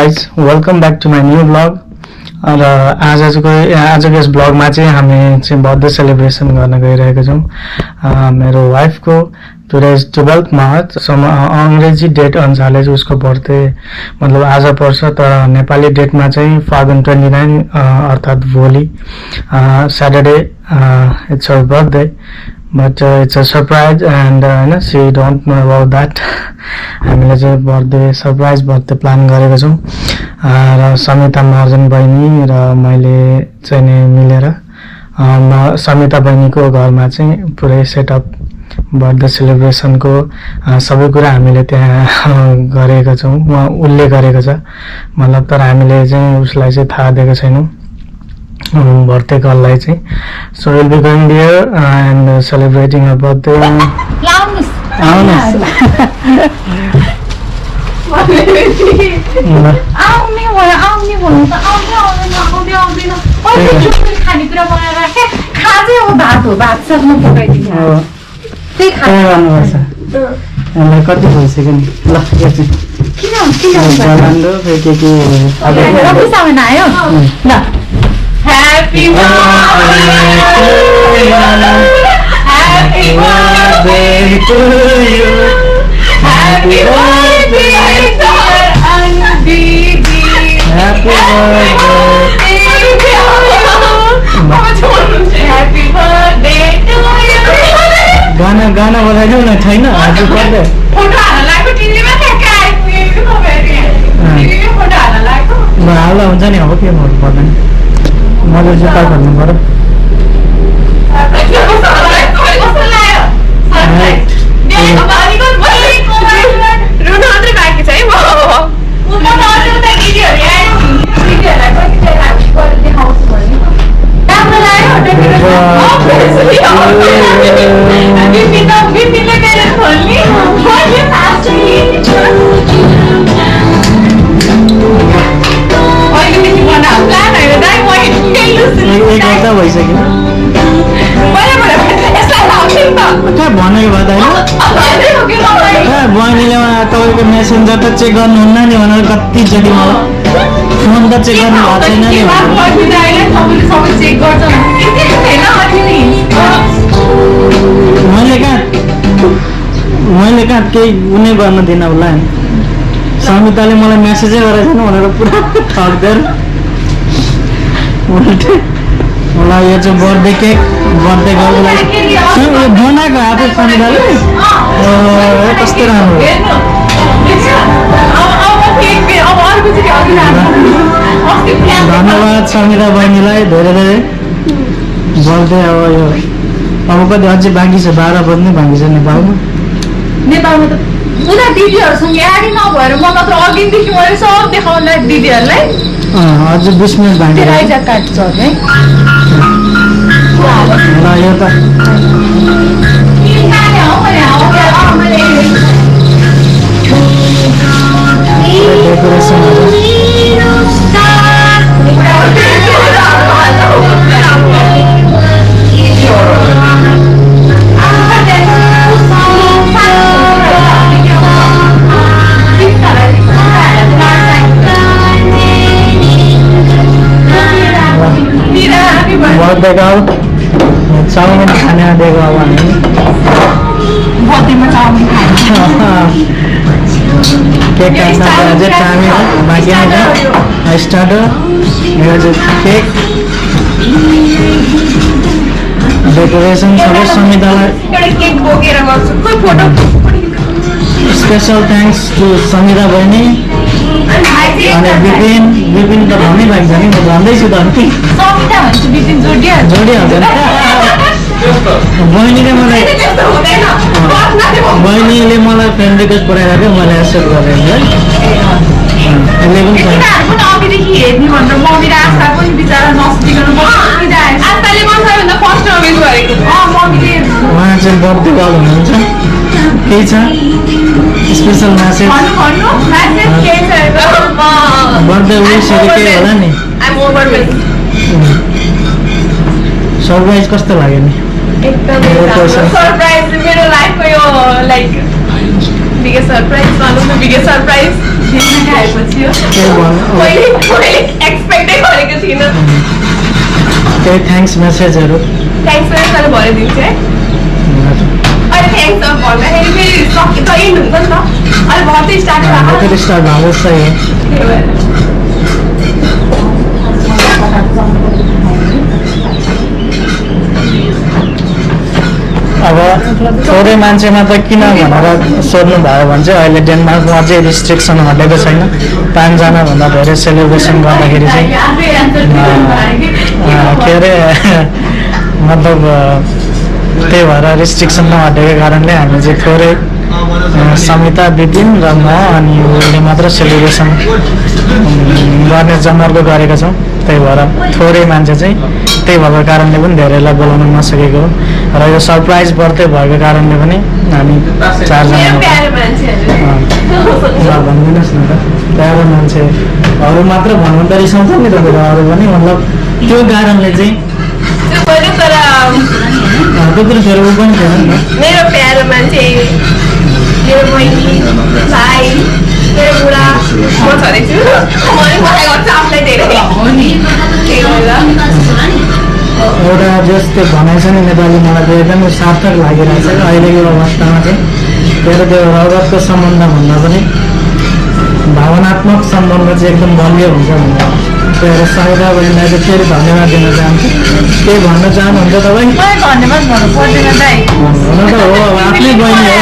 guys, welcome back to my new vlog. र आजको यस ब्लगमा चाहिँ हामी चाहिँ बर्थडे सेलिब्रेसन गर्न गइरहेका छौँ मेरो वाइफको। Today is 12 March. अङ्ग्रेजी डेट अनुसारले चाहिँ उसको बर्थडे मतलब आज पर्छ, तर नेपाली डेटमा चाहिँ फागुन 29 अर्थात् भोलि Saturday it's her birthday. But it's a surprise and she don't know about that. हामीले चाहिँ बर्थडे सरप्राइज बर्थडे प्लान गरेको छौँ र समिता महर्जन बहिनी र मैले चाहिँ नि मिलेर समिता बहिनीको घरमा चाहिँ पुरै सेटअप बर्थडे सेलिब्रेसनको सबै कुरा हामीले त्यहाँ गरेका छौँ। उसले गरेको छ मतलब, तर हामीले चाहिँ उसलाई चाहिँ थाहा दिएको छैनौँ birthday girlलाई चाहिँ। So we'll be going there and celebrating her birthday. कति भइसक्यो नि ल Happy birthday to you. Happy birthday to Andy. Happy birthday. Happy birthday to you. गाना बजाइदिउ न छैन आज बर्थडे। फोटो हाल्न लाग्यो टिभीमा ठ्याक्कै आइपुगेको छ फेरि। टिभीमा फोटो हाल्न लाग्यो। हाल्दा हुन्छ नि, अब के गर्नु पर्दैन। मैले जुत्ता खोल्नु पर्यो। बहिनीले तपाईँको मेसेन्जर त चेक गर्नुहुन्न नि भनेर कतिचोटि मलाई फोन त चेक गर्नु भएको छैन नि। मैले कहाँ केही उनी गर्न दिनँ होला नि। समिताले मलाई मेसेजै गरेको छैन भनेर पुरा ठग्दै मलाई यो चाहिँ बर्थडे केक बर्थडे गर्नको लागि बनाएको आफू समिताले। कस्तो राम्रो, धन्यवाद समिता बहिनीलाई धेरै धेरै। बर्थडे अब यो अब कति अझै बाँकी छ, 12 बज्नै बाँकी छ नेपालमा त उनीहरू दिदीहरूसँग यारी नभएर म त अघिदेखि मैले सब देखाउनु दिदीहरूलाई। अझ 20 मिनट बाँकी काट्छ है ल यो त डेकोरेसन बर्थडे गर्ल चाउमिन खाना दिएको अब हामी केक काट्न अझै टाइम बाँकी नै छ। स्टार्टर यो चाहिँ केक डेकोरेसन सबै समितालाई स्पेसल थ्याङ्क्स टु समिता बहिनी। अनि विपिन त भन्नै बाँकी छ नि, म भन्दैछु त जोडिहाल्छ नि। बहिनीले मलाई फ्रेन्ड रिक्वेस्ट पठाएको थियो, मैले एक्सेप्ट गरेँ है। उहाँ चाहिँ बर्थडे गर्ल हुनुहुन्छ, केही छ स्पेसल मेसेज बर्थडे विसहरू केही होला नि? सरप्राइज कस्तो लाग्यो नि? एकदम सरप्राइज मेरो लाइफको यो like biggest surprise, one of the biggest surprise. मैले एक्सपेक्टै गरेको थिइनँ। केही थ्याङ्क्स मेसेजहरू थ्याङ्क्स मैले भनिदिन्छु है। अहिले थ्याङ्क्स भन्दाखेरि फेरि सक्यो त एन्ड हुन्छ नि त। अहिले भर्ती स्टार्ट फेरि स्टार्ट हुँदैछ यो। अब थोरै मान्छेमा त किन भनेर सोध्नु भयो भने चाहिँ अहिले डेनमार्कमा अझै रिस्ट्रिक्सन हटेको छैन। 5 जनाभन्दा धेरै सेलिब्रेसन गर्दाखेरि चाहिँ के अरे मतलब त्यही भएर रिस्ट्रिक्सन नहटेको कारणले हामी चाहिँ थोरै समिता विपिन र म अनि उसले मात्र सेलिब्रेसन गर्ने जमर्को गरेका छौँ। त्यही भएर थोरै मान्छे चाहिँ त्यही भएको कारणले पनि धेरैलाई बोलाउन नसकेको हो र यो सरप्राइज बर्थडे भएको कारणले पनि हामी 4 जना भनिदिनुहोस् न त प्यारो मान्छेहरू मात्र भन्नु त रिसाउँछ नि त अरू पनि मतलब त्यो कारणले चाहिँ त्यो कुरो फेरि ऊ पनि थिएन नि त। मेरो प्यारो मान्छे मेरो बहिनी भाइ मेरो बुढा म छँदैछु मलाई गर्छ आफूलाई धेरै एउटा जस्तो भनाइ छ नि नेपाली मलाई त्यो एकदमै सार्थक लागिरहेछ अहिलेको अवस्थामा चाहिँ। मेरो त्यो रगतको सम्बन्धभन्दा पनि भावनात्मक सम्बन्ध चाहिँ एकदम बलियो हुन्छ भनेर त्यो सहिता बहिनीलाई चाहिँ फेरि धन्यवाद दिन चाहन्छु। केही भन्न चाहनुहुन्छ तपाईँ? धन्यवाद भन्नु पर्दैन दाइ। हुन त हो अब आफ्नै बहिनी हो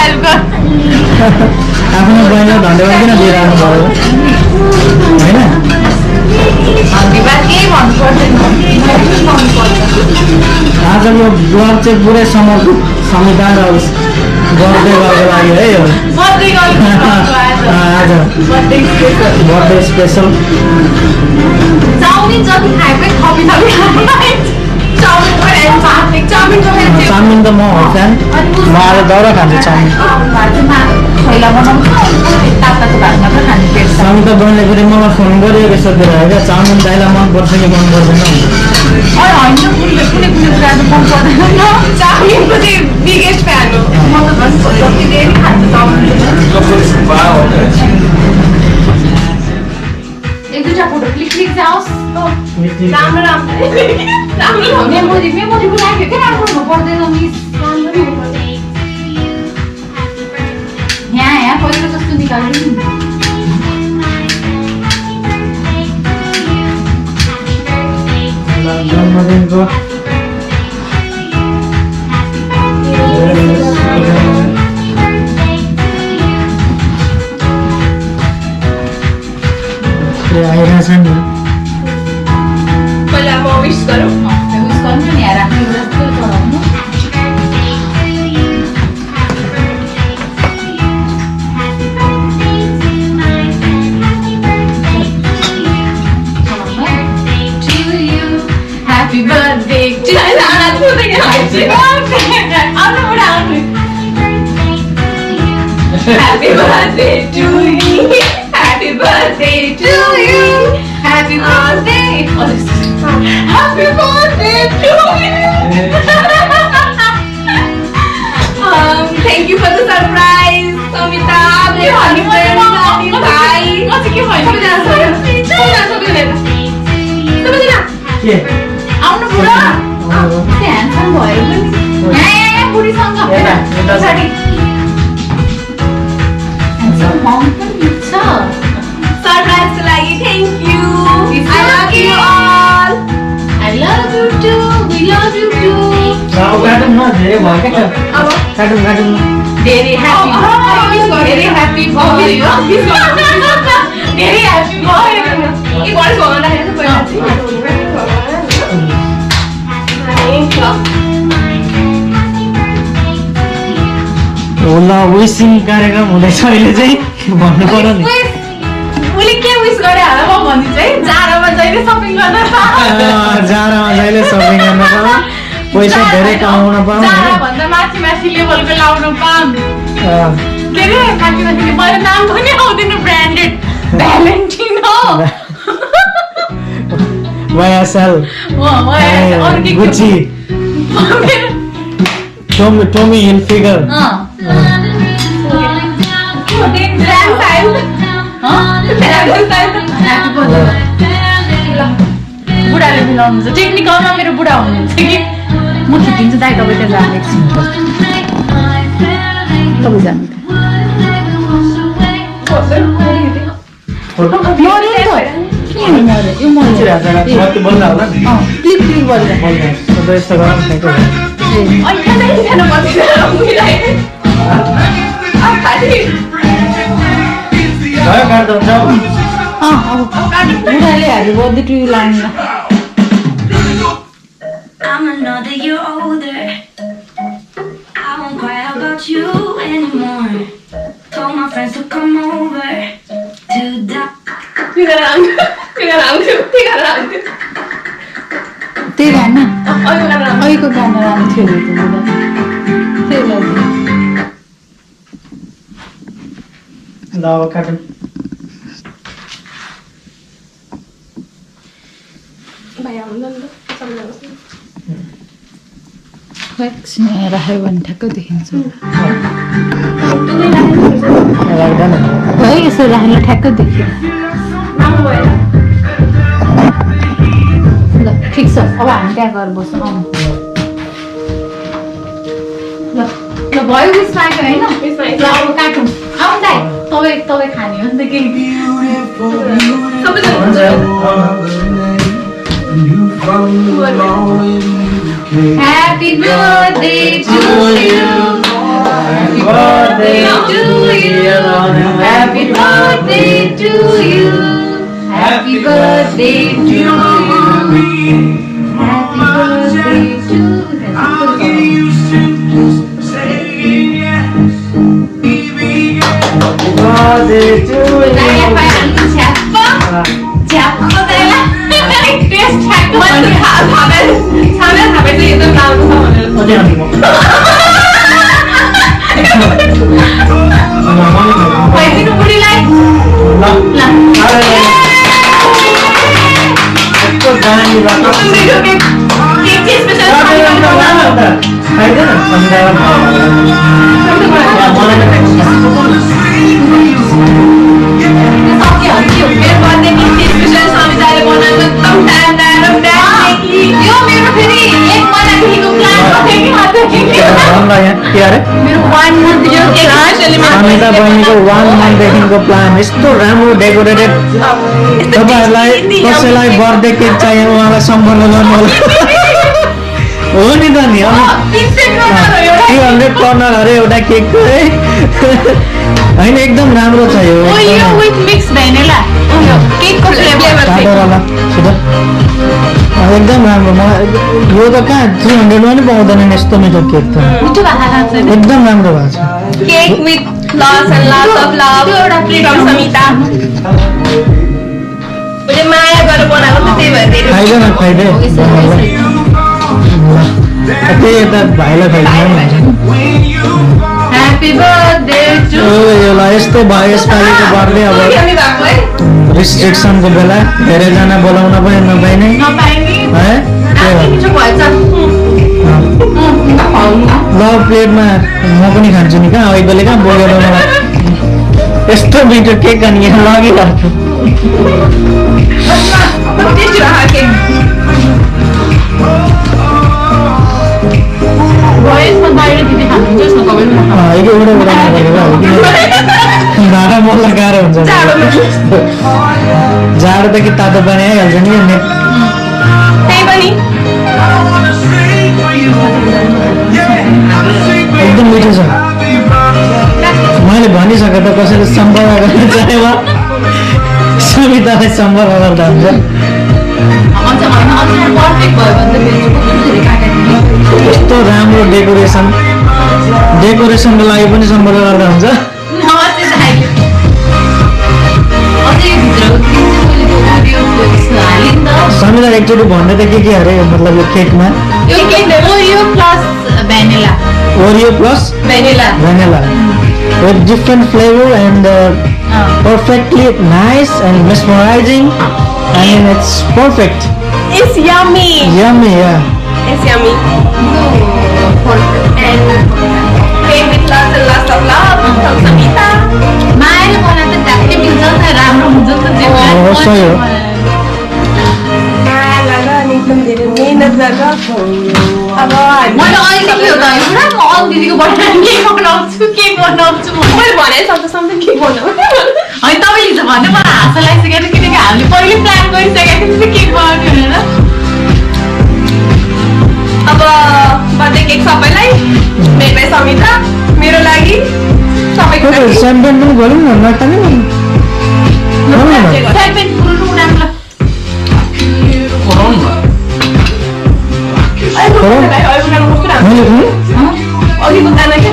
आफ्नो बहिनीलाई धन्यवाद किन दिइरहनु भयो होइन? आजको ब्लग चाहिँ पुरै समर्पित समिता र बर्थडे गर्नको लागि है यो आज बर्थडे स्पेसल। चाउमिन जति खाए पनि थपी चाउमिन त म हो फ्यान। म आज दाउरा खान्छु चाउमिन। समिता बहिनीले फेरि मलाई फोन गरिएको सोधेर क्या चाउमिन दाइलाई मनपर्छ कि मन पर्दैन। चाउमिनको चाहिँ बिगेस्ट फ्यान हो। म त जति धेरै खान्छु चाउमिन। एक दुईवटा फोटो क्लिक जाओस्। राम्रो राम्रो मेमोरी मेमोरीको लागि के राम्रो हुनु पर्दैन मिस। यहाँ पहिलो जस्तो निकाल्नु जन्मदिनको आइरहेछ नि पहिला म विश गरौँ। विश गर्नु नि यहाँ राख्नु जस्तो चलाउनु। Happy birthday to you. Happy birthday to you. Happy birthday to you. Happy birthday. Happy birthday to you. Thank you for the surprise, Samita. आउनु बुढा ह्यान्डसम भयो पनि यहाँ बुढीसँग पछाडि ह्यान्डसम मम पनि छ। सरप्राइजको लागि thank you. I love you all. I love you too. We love you too. काटौँ न धेरै भयो क्या अब काटौँ धेरै ह्याप्पी धेरै ह्याप्पी भयो धेरै ह्याप्पी भयो। के गर्छ भन्दाखेरि चाहिँ पहिला ल विसिङ कार्यक्रम हुँदैछ अहिले चाहिँ भन्नु पर्यो नि। उसले के विश गरे होला म भनिदिन्छु है। जाडोमा जहिले सपिङ गर्न जाडोमा जहिले सपिङ गर्न पाऊँ पैसा धेरै कमाउन पाऊँ जाडोभन्दा माथि माथि लेभलको लाउन पाऊँ। के अरे माथि माथि मैले नाम पनि आउँदैन branded भ्यालेन्टिनो YSL Gucci Tommy Hilfiger लाउनुहुन्छ टेक्निकलमा मेरो बुढा हुनुहुन्छ कि म खिचिदिन्छु दाइ तपाईँ त्यहाँ जानु एकछिन तपाईँ जानु क्लिक क्लिक गरेर बुढाले हाल्यो birthday to line I'm another year older. I won't cry about you anymore. Told my friends to come over to the. त्यही गाना अहिलेको गाना राम्रो थियो त्यही लागि ल काटौँ एकछिन राख्यो भने ठ्याक्कै देखिन्छ लाग्दैन है यसो राख्नु ठ्याक्कै देखियो ल ठिक छ अब हामी त्यहाँ गएर बस्छौँ आउनु ल ल भयो उयसमा आएको होइन ल अब काटौँ आउनु दाइ तपाईँ खाने हो नि त केही Happy birthday to you. Happy birthday to you. Happy birthday to you. Happy birthday to you. Happy birthday to you. Amita बहिनीको 1 मन्थदेखिको प्लान यस्तो राम्रो डेकोरेटेड तपाईँहरूलाई कसैलाई बर्थडे केक चाहियो उहाँलाई सम्पर्क गर्नु होला हो नि त नि 300 कर्नर अरे एउटा केकको है होइन एकदम राम्रो छ यो एकदम राम्रो यो त कहाँ 300 मा नि पाउँदैन यस्तो मिठो केक त एकदम राम्रो भएको छ Cake with lots and lots of love from Samita. मुझे माया गरेर बनाएको त त्यही भएर धेरै खाइदेन खाइदे त्यही यता भाइलाई खाइदिनु Happy birthday to यो ल यस्तो भयो यसपालिको बर्थडे अब रिस्ट्रिक्सनको बेला धेरैजना बोलाउन पनि नपाइने है ल प्लेटमा म पनि खान्छु नि कहाँ अहिले कहाँ बोकेर मलाई यस्तो मिठो केक अनि यहाँ लगिरहेको भाडा मलाई गाह्रो हुन्छ जाडो त कि तातो पानी आइहाल्छ नि एकदम मिठो छ मैले भनिसकेँ त कसैले सम्पर्क गर्न चाहेमा समितालाई सम्पर्क गर्दा हुन्छ यस्तो राम्रो डेकोरेसनको लागि पनि सम्पर्क गर्दा हुन्छ समिता एकचोटि भन्दै त के अरे मतलब यो केकमा ओरियो plus vanilla with different flavor and perfectly nice and mesmerizing. I mean it's perfect. It's yummy. Yummy, yeah. It's yummy. And cake with lots and lots of love from Samita. Oh, so you. एकदम धेरै मेहनत गरेर अब मैले अहिले के हो त पुरा म अन दिदीको बर्थडे केक बनाउँछु मैले भने सक्दैसम्म के बनाऊ होइन तपाईँले त भन्नु मलाई हाँस लागिसकेको थियो किनकि हामीले पहिले प्लान गरिसकेको थियो केक बनाउने भनेर अब बर्थडे केक सबैलाई मेरो समिता मेरो लागि सबैको लागि स्याम्पेन पनि गरौँ न नखाने सेभेन पुरुनु राम्रो अघिको गाना के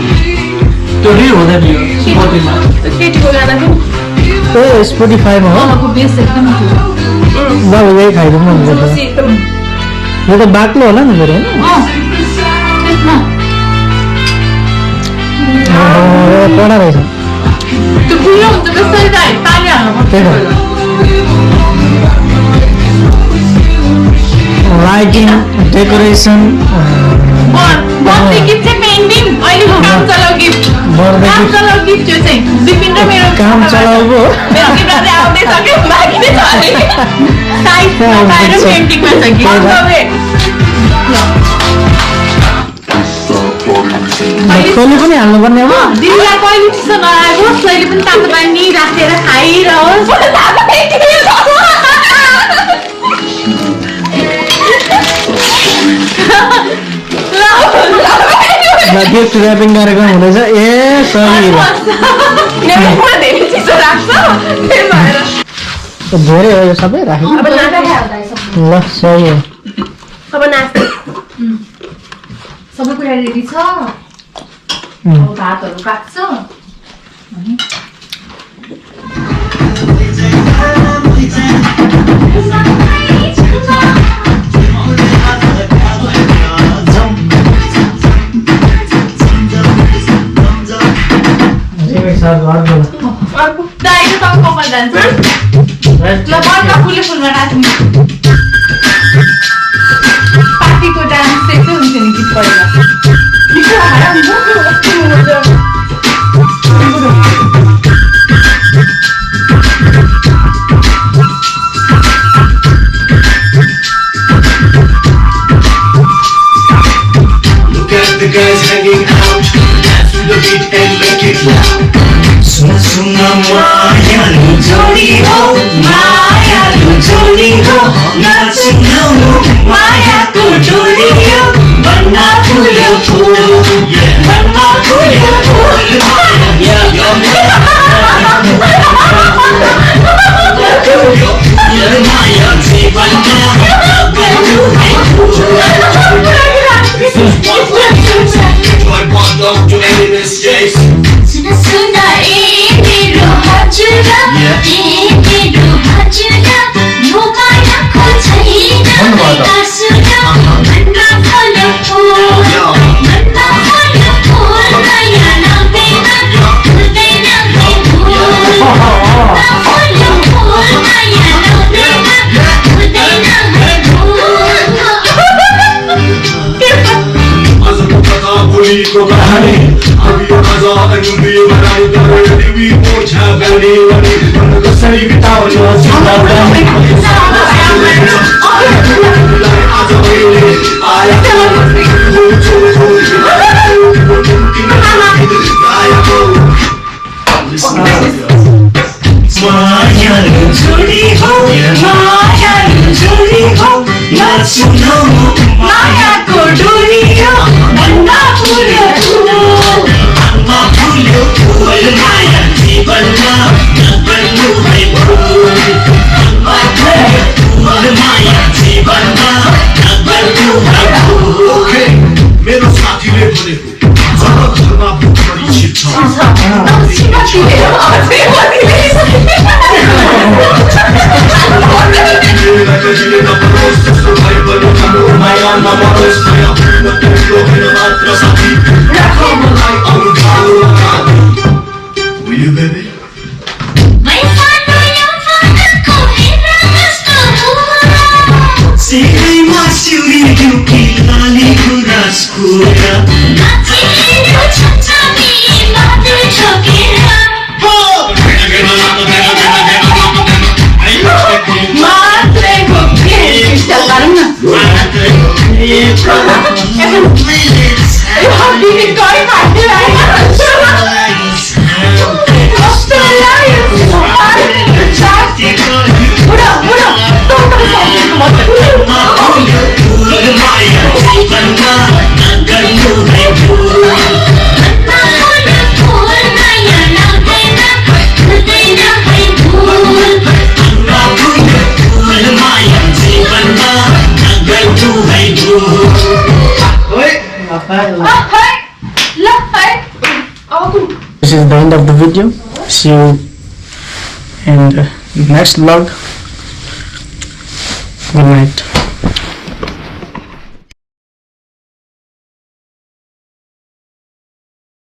त्यो रि हुँदैन यो स्पोर्टिङमा केटीको गाना थियो स्पोटिफाईमा हो तलको बेस एकदम ल यही खाइदिउँ न यो त बाक्लो होला नि फेरि होइन कडा रहेछ त्यो खुल्लो हुन्छ त्यसरी त पानी हाल्नु लाइटिङ डेकोरेसन बर्थडे गिफ्ट चाहिँ पेन्टिङ अहिलेको काम चलाउ गिफ्ट त्यो चाहिँ दिपिन र मेरो काम चलाउको मेरो गिफ्ट आउँदैछ कि बाँकी नै छ अरे साइज बाहिर पेन्टिङमा छ गिफ्ट कहिले पनि हाल्नुपर्ने अब दिदीलाई कहिले चिसो नआएको कहिले पनि तातो पानी राखेर खाइरहोस् गिफ्ट ऱ्यापिङ कार्यक्रम हुँदैछ ए सही धेरै चिसो लाग्छ त्यही भएर धेरै हो यो सबै राखेको अब नाच्दा ल सही हो अब नाच्दा सबै कुरा रेडी छ भातहरू पाक्छ दाइको त कपाल जान्छ ल बर्का फुले फुलमा नाच्ने पार्टीको डान्स त्यस्तै हुन्छ नि गीत पहिला Look at the guys hanging out, dance to the beat and make it loud. Suna suna mayalu jodi ho, mayalu jodi ho, naachna ho, maya ko jodi ho, banna phul phul, banna phul phul, maya yo maya jeevan I want to end this chase. Suna suna मेरो हजुर मेरो हजुर यो मायाको छैन एउटा सुन मनमा फल फुल मनमा फल फुल माया लाग्दैन हुँदैन है भुल मनमा फल फुल माया लाग्दैन हुँदैन है आज को पता भोलि को कहानी अब यो मजा अनुभी बनाई तर दिवी पोछा गर्ने भने कसरी बिताउँछ जिन्दगी आज मैले आया मायालु जोडी हो मायालु जोडी हो नाच्नु मायाको डोरी हो भन्दा फुल्यो फुल भन्दा फुल्यो फुल माया जीवनमा नबन्नु है भुल भन्दा फुल्यो फुल माया जीवनमा नबन्नु है भुल ओके मेरो साथीले भनेको जब घरमा परिचित छ Maia, This is the end of the video. See you in the next vlog. Good night.